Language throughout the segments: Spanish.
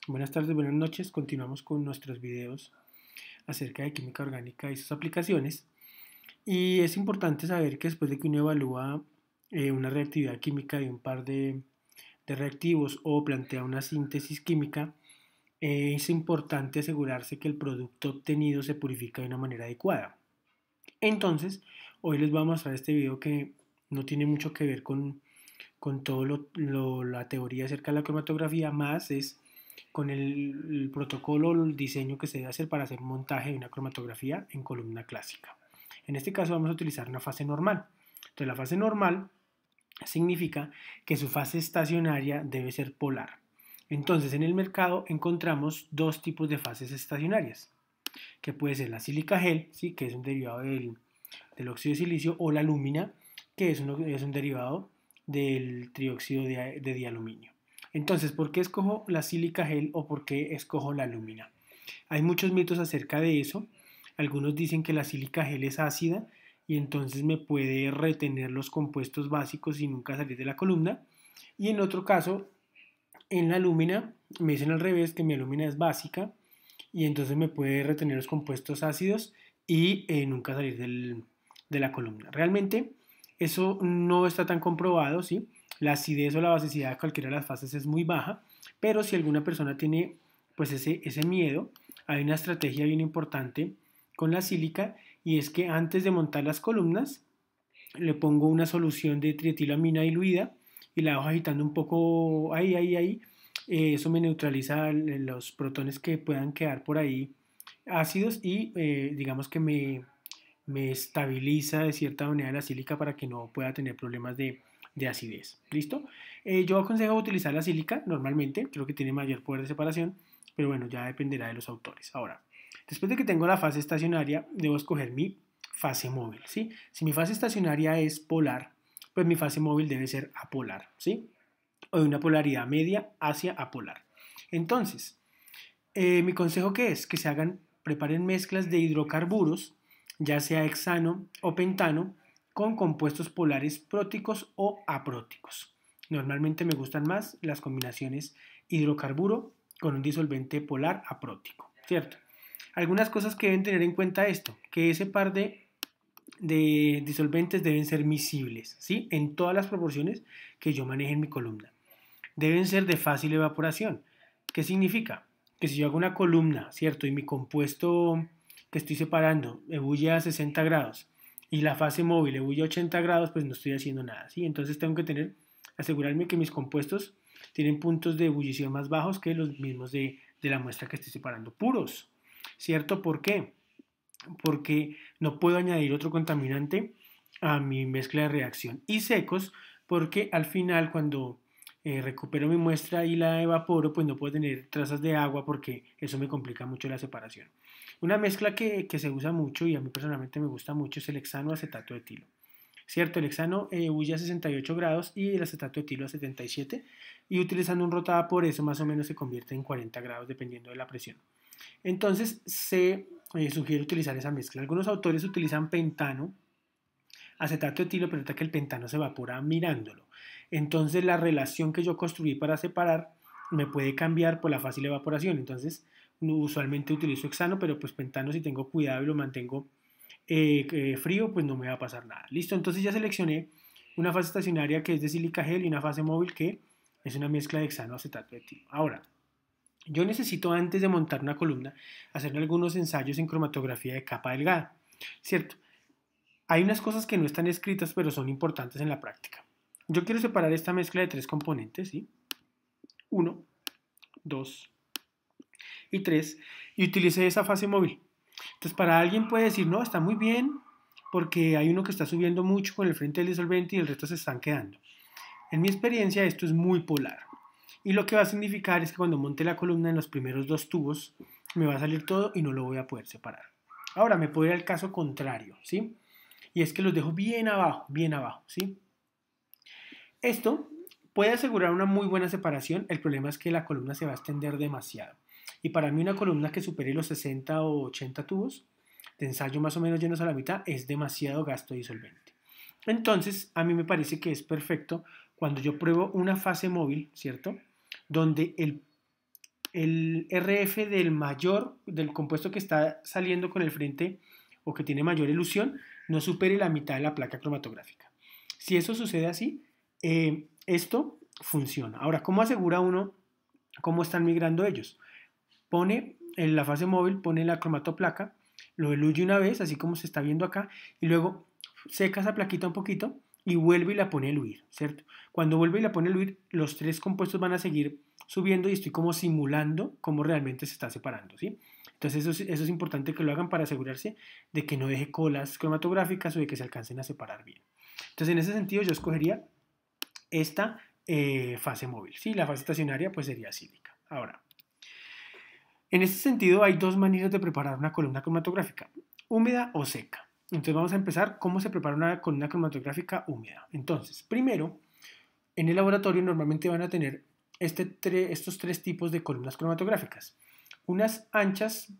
Buenas tardes, buenas noches. Continuamos con nuestros videos acerca de química orgánica y sus aplicaciones. Y es importante saber que después de que uno evalúa una reactividad química de un par de reactivos o plantea una síntesis química, es importante asegurarse que el producto obtenido se purifica de una manera adecuada. Entonces, hoy les voy a mostrar este video que no tiene mucho que ver con todo la teoría acerca de la cromatografía, más es con el protocolo o el diseño que se debe hacer para hacer un montaje de una cromatografía en columna clásica. En este caso vamos a utilizar una fase normal. Entonces la fase normal significa que su fase estacionaria debe ser polar. Entonces en el mercado encontramos dos tipos de fases estacionarias, que puede ser la sílica gel, ¿sí? Que es un derivado del óxido de silicio, o la lúmina, que es un derivado del trióxido de dialuminio. Entonces, ¿por qué escojo la sílica gel o por qué escojo la lúmina? Hay muchos mitos acerca de eso. Algunos dicen que la sílica gel es ácida y entonces me puede retener los compuestos básicos y nunca salir de la columna. Y en otro caso, en la lúmina, me dicen al revés, que mi lúmina es básica y entonces me puede retener los compuestos ácidos y nunca salir de la columna. Realmente eso no está tan comprobado, ¿sí? La acidez o la basicidad de cualquiera de las fases es muy baja, pero si alguna persona tiene pues ese miedo, hay una estrategia bien importante con la sílica y es que antes de montar las columnas le pongo una solución de trietilamina diluida y la dejo agitando un poco ahí. Eso me neutraliza los protones que puedan quedar por ahí ácidos y digamos que me estabiliza de cierta manera la sílica para que no pueda tener problemas de acidez. ¿Listo? Yo aconsejo utilizar la sílica normalmente, creo que tiene mayor poder de separación, pero bueno, ya dependerá de los autores. Ahora, después de que tengo la fase estacionaria, debo escoger mi fase móvil, ¿sí? Si mi fase estacionaria es polar, pues mi fase móvil debe ser apolar, ¿sí? O de una polaridad media hacia apolar. Entonces, mi consejo que es que preparen mezclas de hidrocarburos, ya sea hexano o pentano, con compuestos polares próticos o apróticos. Normalmente me gustan más las combinaciones hidrocarburo con un disolvente polar aprótico, ¿cierto? Algunas cosas que deben tener en cuenta esto, que ese par de disolventes deben ser miscibles, ¿sí? En todas las proporciones que yo maneje en mi columna. Deben ser de fácil evaporación. ¿Qué significa? Que si yo hago una columna, ¿cierto? Y mi compuesto que estoy separando ebulle a 60 grados y la fase móvil ebulle a 80 grados, pues no estoy haciendo nada, ¿sí? Entonces tengo que asegurarme que mis compuestos tienen puntos de ebullición más bajos que los mismos de la muestra que estoy separando, puros, ¿cierto? ¿Por qué? Porque no puedo añadir otro contaminante a mi mezcla de reacción. Y secos, porque al final cuando recupero mi muestra y la evaporo, pues no puedo tener trazas de agua porque eso me complica mucho la separación. Una mezcla que se usa mucho y a mí personalmente me gusta mucho es el hexano acetato de etilo. Cierto, el hexano huye a 68 grados y el acetato de etilo a 77 y utilizando un rotavapor eso más o menos se convierte en 40 grados dependiendo de la presión. Entonces se sugiere utilizar esa mezcla. Algunos autores utilizan pentano, acetato de etilo, pero que el pentano se evapora mirándolo. Entonces la relación que yo construí para separar me puede cambiar por la fácil evaporación. Entonces usualmente utilizo hexano, pero pues pentano si tengo cuidado y lo mantengo frío, pues no me va a pasar nada. Listo, entonces ya seleccioné una fase estacionaria que es de sílica gel y una fase móvil que es una mezcla de hexano acetato de etilo. Ahora, yo necesito antes de montar una columna hacer algunos ensayos en cromatografía de capa delgada, ¿cierto? Hay unas cosas que no están escritas pero son importantes en la práctica. Yo quiero separar esta mezcla de tres componentes, ¿sí? 1, 2 y 3 y utilicé esa fase móvil. Entonces para alguien puede decir, no, está muy bien porque hay uno que está subiendo mucho con el frente del disolvente y el resto se están quedando. En mi experiencia esto es muy polar. Y lo que va a significar es que cuando monte la columna en los primeros dos tubos me va a salir todo y no lo voy a poder separar. Ahora me puedo ir al caso contrario, ¿sí? Y es que los dejo bien abajo, ¿sí? Esto puede asegurar una muy buena separación, el problema es que la columna se va a extender demasiado. Y para mí una columna que supere los 60 o 80 tubos de ensayo más o menos llenos a la mitad es demasiado gasto disolvente. Entonces, a mí me parece que es perfecto cuando yo pruebo una fase móvil, ¿cierto? Donde el RF del compuesto que está saliendo con el frente o que tiene mayor elusión, no supere la mitad de la placa cromatográfica. Si eso sucede así, esto funciona. Ahora, ¿cómo asegura uno cómo están migrando ellos? Pone en la fase móvil, pone la cromatoplaca, lo diluye una vez, así como se está viendo acá, y luego seca esa plaquita un poquito y vuelve y la pone a eluir, ¿cierto? Cuando vuelve y la pone a eluir, los tres compuestos van a seguir subiendo y estoy como simulando cómo realmente se está separando, ¿sí? Entonces eso es importante que lo hagan para asegurarse de que no deje colas cromatográficas o de que se alcancen a separar bien. Entonces en ese sentido yo escogería esta fase móvil, ¿sí? La fase estacionaria pues sería sílica. Ahora, en este sentido hay dos maneras de preparar una columna cromatográfica, húmeda o seca. Entonces vamos a empezar cómo se prepara una columna cromatográfica húmeda. Entonces, primero, en el laboratorio normalmente van a tener estos tres tipos de columnas cromatográficas. Unas anchas,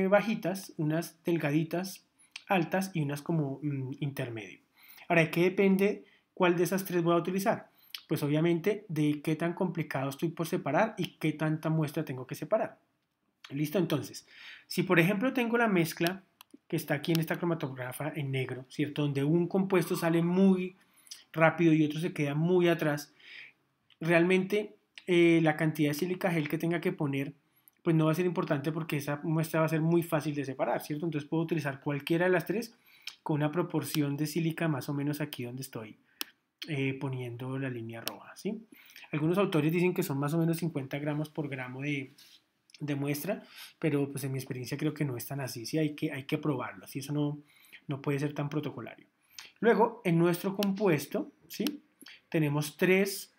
bajitas, unas delgaditas, altas y unas como intermedio. Ahora, ¿de qué depende cuál de esas tres voy a utilizar? Pues obviamente de qué tan complicado estoy por separar y qué tanta muestra tengo que separar. ¿Listo? Entonces, si por ejemplo tengo la mezcla que está aquí en esta cromatógrafa en negro, ¿cierto? Donde un compuesto sale muy rápido y otro se queda muy atrás, realmente la cantidad de sílica gel que tenga que poner pues no va a ser importante porque esa muestra va a ser muy fácil de separar, ¿cierto? Entonces puedo utilizar cualquiera de las tres con una proporción de sílica más o menos aquí donde estoy poniendo la línea roja, ¿sí? Algunos autores dicen que son más o menos 50 gramos por gramo de muestra, pero pues en mi experiencia creo que no es tan así, ¿sí? Hay que probarlo, ¿sí? Eso no puede ser tan protocolario. Luego, en nuestro compuesto, ¿sí? Tenemos tres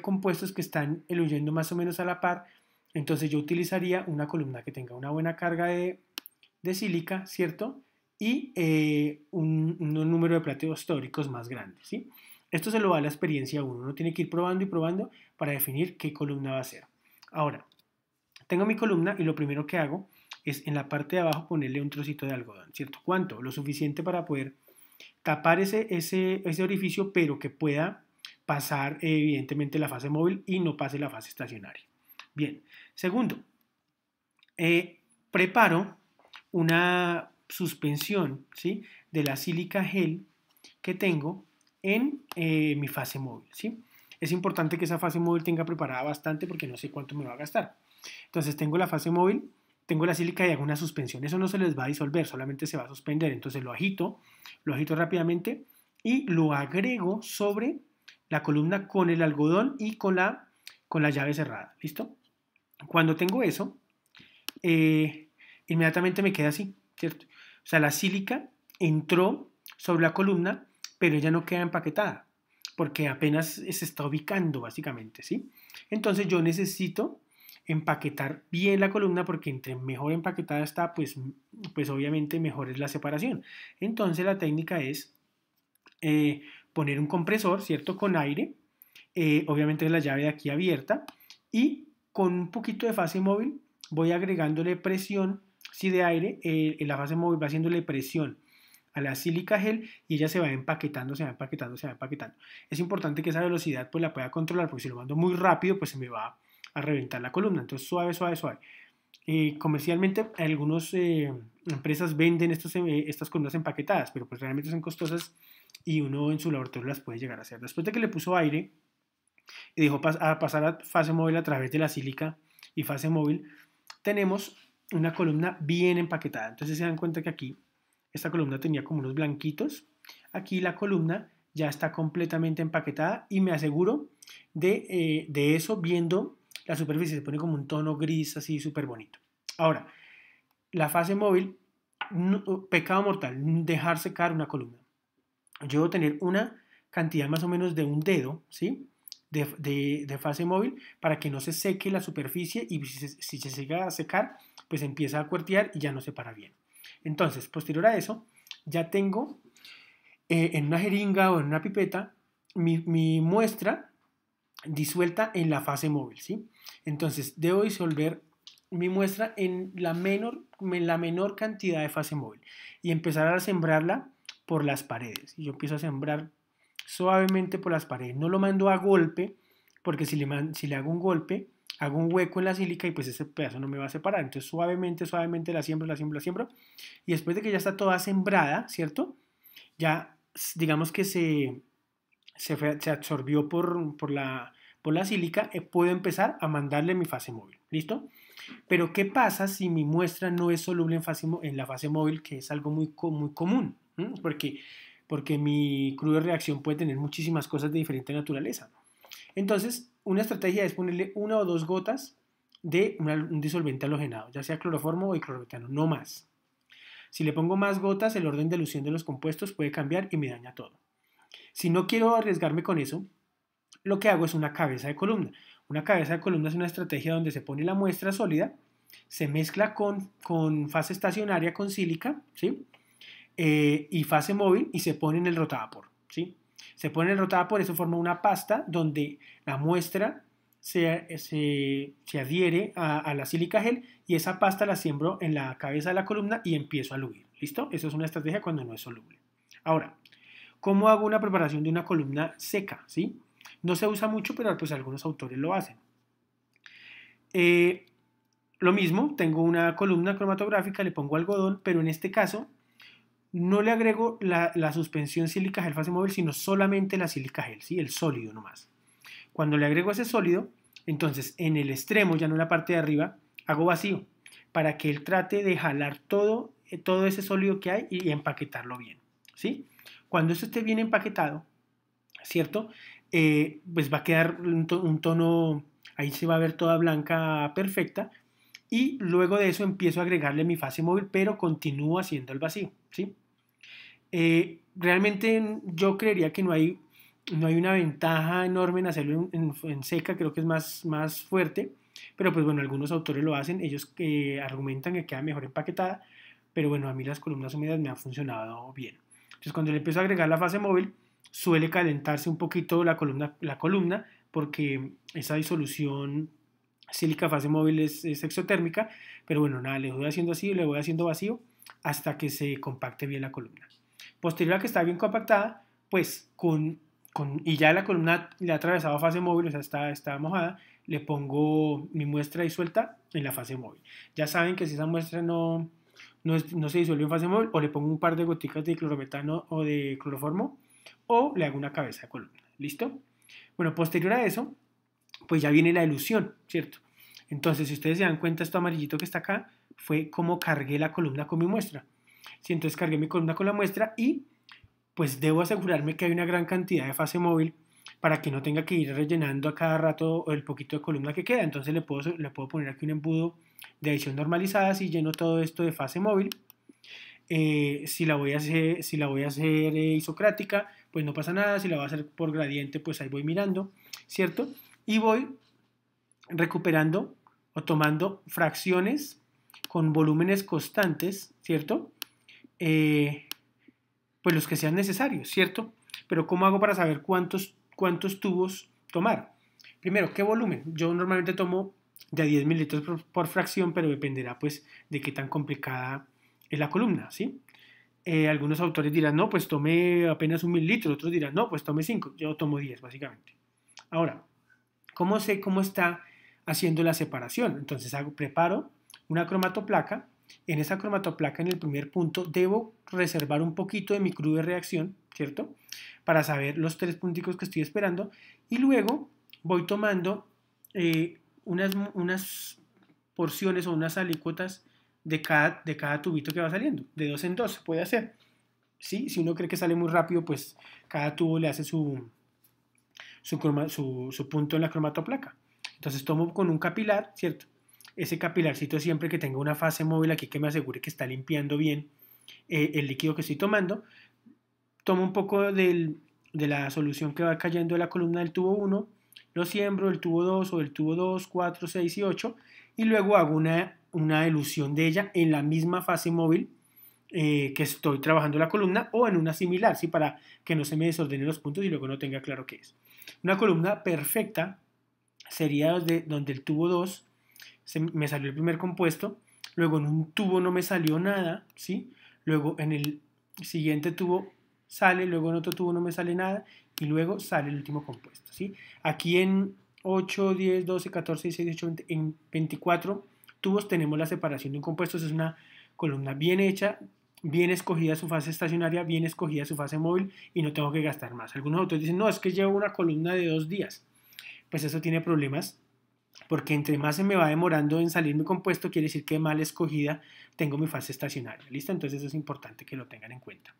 compuestos que están eluyendo más o menos a la par, entonces yo utilizaría una columna que tenga una buena carga de sílica, ¿cierto? Y un número de plateos históricos más grandes, ¿sí? Esto se lo da la experiencia a uno, uno tiene que ir probando y probando para definir qué columna va a ser. Ahora, tengo mi columna y lo primero que hago es en la parte de abajo ponerle un trocito de algodón, ¿cierto? ¿Cuánto? Lo suficiente para poder tapar ese orificio, pero que pueda pasar evidentemente la fase móvil y no pase la fase estacionaria. Bien, segundo, preparo una suspensión, ¿sí? De la sílica gel que tengo en mi fase móvil, ¿sí? Es importante que esa fase móvil tenga preparada bastante porque no sé cuánto me va a gastar. Entonces tengo la fase móvil, tengo la sílica y hago una suspensión. Eso no se les va a disolver, solamente se va a suspender. Entonces lo agito rápidamente y lo agrego sobre la columna con el algodón y con la llave cerrada. ¿Listo? Cuando tengo eso, inmediatamente me queda así, ¿cierto? O sea, la sílica entró sobre la columna, pero ella no queda empaquetada, porque apenas se está ubicando, básicamente, ¿sí? Entonces yo necesito empaquetar bien la columna, porque entre mejor empaquetada está, pues obviamente mejor es la separación. Entonces la técnica es poner un compresor, ¿cierto? Con aire, obviamente la llave de aquí abierta, y con un poquito de fase móvil voy agregándole presión, sí, de aire, en la fase móvil va haciéndole presión a la sílica gel y ella se va empaquetando, se va empaquetando, se va empaquetando. Es importante que esa velocidad pues la pueda controlar, porque si lo mando muy rápido pues se me va a reventar la columna. Entonces suave, suave, suave. Comercialmente algunas empresas venden estas columnas empaquetadas, pero pues realmente son costosas y uno en su laboratorio las puede llegar a hacer. Después de que le puso aire y dejó pasar a fase móvil a través de la sílica y fase móvil, tenemos una columna bien empaquetada. Entonces se dan cuenta que aquí esta columna tenía como unos blanquitos. Aquí la columna ya está completamente empaquetada y me aseguro de eso viendo la superficie. Se pone como un tono gris así súper bonito. Ahora, la fase móvil, pecado mortal, dejar secar una columna. Yo debo tener una cantidad más o menos de un dedo, ¿sí? De fase móvil para que no se seque la superficie y si se llega a secar, pues empieza a cuartear y ya no se para bien. Entonces, posterior a eso, ya tengo en una jeringa o en una pipeta mi muestra disuelta en la fase móvil, ¿sí? Entonces, debo disolver mi muestra en la menor cantidad de fase móvil y empezar a sembrarla por las paredes. Y yo empiezo a sembrar suavemente por las paredes. No lo mando a golpe, porque si le hago un golpe, hago un hueco en la sílica y pues ese pedazo no me va a separar. Entonces suavemente, suavemente la siembro, la siembro, la siembro. Y después de que ya está toda sembrada, ¿cierto? Ya digamos que se absorbió por la sílica, puedo empezar a mandarle mi fase móvil. ¿Listo? Pero ¿qué pasa si mi muestra no es soluble en la fase móvil, que es algo muy común? Porque mi crudo de reacción puede tener muchísimas cosas de diferente naturaleza. Entonces, una estrategia es ponerle 1 o 2 gotas de un disolvente halogenado, ya sea cloroformo o diclorometano, no más. Si le pongo más gotas, el orden de elusión de los compuestos puede cambiar y me daña todo. Si no quiero arriesgarme con eso, lo que hago es una cabeza de columna. Una cabeza de columna es una estrategia donde se pone la muestra sólida, se mezcla con fase estacionaria con sílica, ¿sí? Y fase móvil y se pone en el rotavapor, ¿sí? Se pone en el rotavapor, eso forma una pasta donde la muestra se adhiere a la sílica gel y esa pasta la siembro en la cabeza de la columna y empiezo a aluir. ¿Listo? Eso es una estrategia cuando no es soluble. Ahora, ¿cómo hago una preparación de una columna seca? ¿Sí? No se usa mucho, pero pues algunos autores lo hacen. Lo mismo, tengo una columna cromatográfica, le pongo algodón, pero en este caso no le agrego la suspensión sílica gel fase móvil, sino solamente la sílica gel, ¿sí? El sólido nomás. Cuando le agrego ese sólido, entonces en el extremo, ya no en la parte de arriba, hago vacío para que él trate de jalar todo ese sólido que hay y empaquetarlo bien, ¿sí? Cuando eso esté bien empaquetado, ¿cierto? Pues va a quedar un tono, ahí se va a ver toda blanca perfecta, y luego de eso empiezo a agregarle mi fase móvil, pero continúo haciendo el vacío, ¿sí? Realmente yo creería que no hay una ventaja enorme en hacerlo en seca, creo que es más fuerte, pero pues bueno, algunos autores lo hacen, ellos argumentan que queda mejor empaquetada, pero bueno, a mí las columnas húmedas me han funcionado bien. Entonces cuando le empiezo a agregar la fase móvil, suele calentarse un poquito la columna porque esa disolución sílica fase móvil es exotérmica, pero bueno, nada, le voy haciendo así, le voy haciendo vacío hasta que se compacte bien la columna. Posterior a que está bien compactada, pues y ya la columna le ha atravesado fase móvil, o sea, está mojada, le pongo mi muestra disuelta en la fase móvil. Ya saben que si esa muestra no se disuelve en fase móvil, o le pongo un par de goticas de clorometano o de cloroformo, o le hago una cabeza de columna. ¿Listo? Bueno, posterior a eso, pues ya viene la elusión, ¿cierto? Entonces, si ustedes se dan cuenta, esto amarillito que está acá fue como cargué la columna con mi muestra. ¿Sí? Entonces cargué mi columna con la muestra y pues debo asegurarme que hay una gran cantidad de fase móvil para que no tenga que ir rellenando a cada rato el poquito de columna que queda. Entonces le puedo poner aquí un embudo de adición normalizada si lleno todo esto de fase móvil. Si la voy a hacer isocrática, pues no pasa nada. Si la voy a hacer por gradiente, pues ahí voy mirando, ¿cierto? Y voy recuperando o tomando fracciones con volúmenes constantes, ¿cierto? Pues los que sean necesarios, ¿cierto? Pero ¿cómo hago para saber cuántos tubos tomar? Primero, ¿qué volumen? Yo normalmente tomo de 10 mililitros por fracción, pero dependerá pues de qué tan complicada es la columna, ¿sí? Algunos autores dirán, no, pues tome apenas 1 mililitro, otros dirán, no, pues tome 5, yo tomo 10 básicamente. Ahora, ¿cómo sé cómo está haciendo la separación? Entonces preparo una cromatoplaca. En esa cromatoplaca, en el primer punto, debo reservar un poquito de mi crudo de reacción, ¿cierto? Para saber los 3 punticos que estoy esperando. Y luego voy tomando unas porciones o unas alícuotas de cada tubito que va saliendo. De 2 en 2 se puede hacer. ¿Sí? Si uno cree que sale muy rápido, pues cada tubo le hace su punto en la cromatoplaca. Entonces tomo con un capilar, ¿cierto? Ese capilarcito siempre que tenga una fase móvil aquí que me asegure que está limpiando bien el líquido que estoy tomando. Tomo un poco de la solución que va cayendo de la columna del tubo 1, lo siembro del tubo 2 o del tubo 2, 4, 6 y 8 y luego hago una elusión de ella en la misma fase móvil que estoy trabajando la columna o en una similar, ¿sí? Para que no se me desordenen los puntos y luego no tenga claro qué es. Una columna perfecta sería donde el tubo 2 me salió el primer compuesto, luego en un tubo no me salió nada, ¿sí? Luego en el siguiente tubo sale, luego en otro tubo no me sale nada y luego sale el último compuesto, ¿sí? Aquí en 8, 10, 12, 14, 16, 18, 20, en 24 tubos tenemos la separación de un compuesto. Es una columna bien hecha, bien escogida su fase estacionaria, bien escogida su fase móvil y no tengo que gastar más. Algunos autores dicen, no, es que llevo una columna de 2 días. Pues eso tiene problemas, porque entre más se me va demorando en salir mi compuesto, quiere decir que mal escogida tengo mi fase estacionaria. ¿Listo? Entonces eso es importante que lo tengan en cuenta.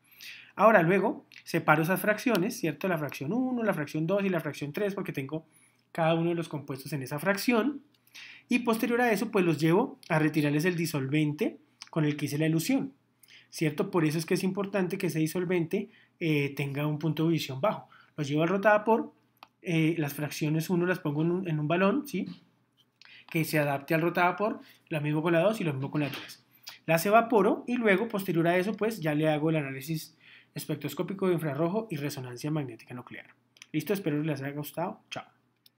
Ahora luego separo esas fracciones, ¿cierto? La fracción 1, la fracción 2 y la fracción 3, porque tengo cada uno de los compuestos en esa fracción. Y posterior a eso, pues los llevo a retirarles el disolvente con el que hice la elusión, ¿cierto? Por eso es que es importante que ese disolvente tenga un punto de ebullición bajo. Los llevo al rotavapor, las fracciones 1 las pongo en un balón, ¿sí? Que se adapte al rotavapor, lo mismo con la 2 y lo mismo con la 3. Las evaporo y luego, posterior a eso, pues ya le hago el análisis espectroscópico de infrarrojo y resonancia magnética nuclear. Listo, espero que les haya gustado. Chao.